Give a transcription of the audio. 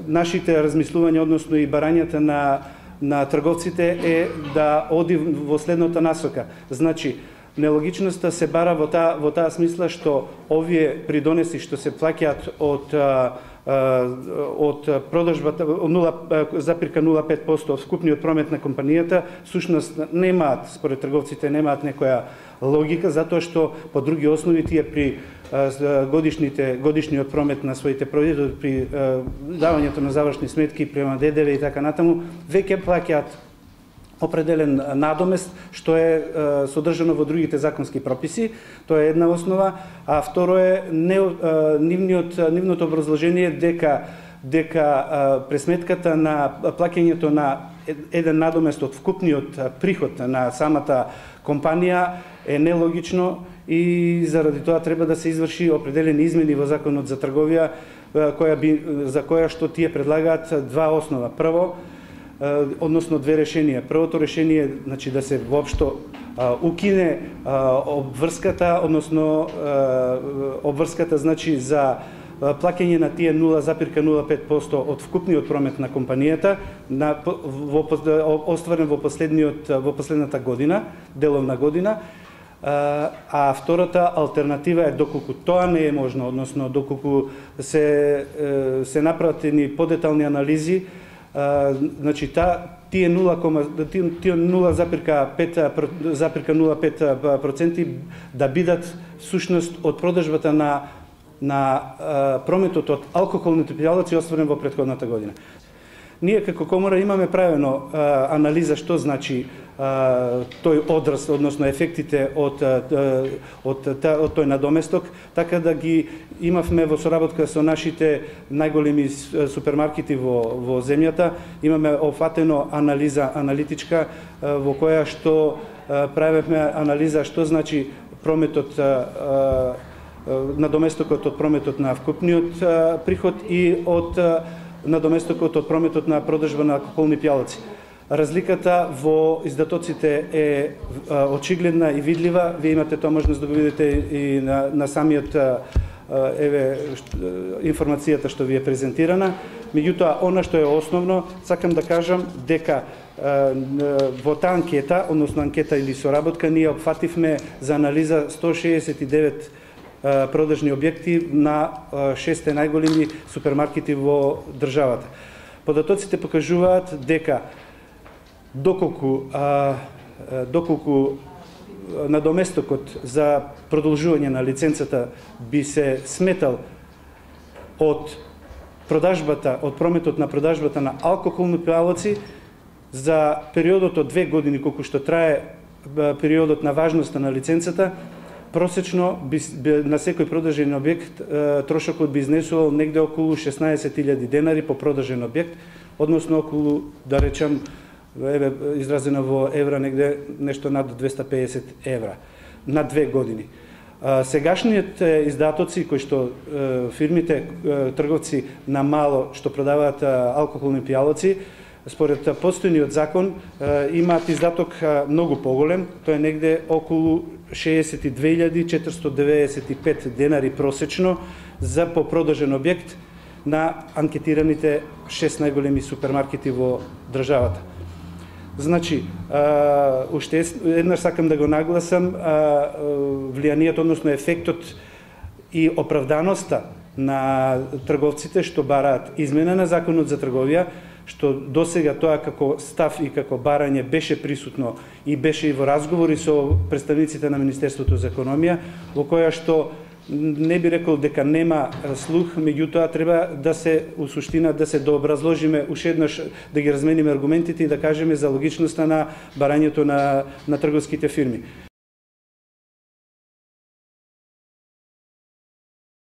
нашите размислувања, односно и барањата на трговците е да оди во следната насока. Значи, нелогичноста се бара во таа смисла што овие придонеси што се плаќаат од продажбата 0,05% од вкупниот промет на компанијата, всушност немаат, според трговците, немаат некоја логика, затоа што по други основи тие при годишниот промет на своите производи, при давањето на завршни сметки према ДДВ и така натаму, веќе плаќаат определен надомест, што е содржано во другите законски прописи. Тоа е една основа, а второ е нивното образложение дека пресметката на плаќањето на еден надомест од вкупниот приход на самата компанија е нелогично и заради тоа треба да се изврши определени измени во Законот за трговија, за која што тие предлагаат два основа. Прво, односно две решенија. Првото решение, значи да се воопшто укине обврската, односно обврската значи за плаќање на тие 0,05% од вкупниот промет на компанијата остварен во последната година, деловна година. А втората алтернатива е доколку тоа не е можно, односно доколку се направени подетални анализи, значи тие 0,05% да бидат всушност од продажбата на прометот од алкохолните пијалаци остварен во претходната година. Ние како комора имаме правено анализа што значи тој одраз, односно ефектите од тој надоместок, така да ги имавме во соработка со нашите најголеми супермаркети во земјата. Имаме офатено анализа аналитичка во која што правевме анализа што значи прометот, надоместокот од прометот на вкупниот приход и од надоместокот од прометот на продажба на алкохолни пијалаци. Разликата во издатоците е очигледна и видлива. Вие имате тоа можност да го видите и на самиот информацијата што ви е презентирана. Меѓутоа, она што е основно, сакам да кажам дека во таа анкета, односно анкета или соработка, ние опфативме за анализа 169 продажни објекти на 6 најголеми супермаркети во државата. Податоците покажуваат дека доколку надоместокот за продолжување на лиценцата би се сметал од прометот на продажбата на алкохолни пијалаци за периодот од 2 години, колку што трае периодот на важноста на лиценцата, просечно на секој продажен објект трошокот би изнесувал негде околу 16.000 денари по продажен објект, односно околу, да речам, изразено во евра, негде нешто над 250 евра на 2 години. Сегашниот издатоци кои што фирмите, трговци на мало што продаваат алкохолни пијалаци, според постојниот закон имаат издаток многу поголем, тоа е негде околу 62.495 денари просечно за по продажен објект на анкетираните 6 најголеми супермаркети во државата. Значи, уште еднаш сакам да го нагласам влијанието, односно ефектот и оправданоста на трговците што бараат измена на Законот за трговија, што досега тоа како став и како барање беше присутно и беше и во разговори со представниците на Министерството за економија, во која што не би рекол дека нема слух, меѓутоа треба да се у суштина да се дообразложиме уште еднаш, да ги размениме аргументите и да кажеме за логичноста на барањето на трговските фирми.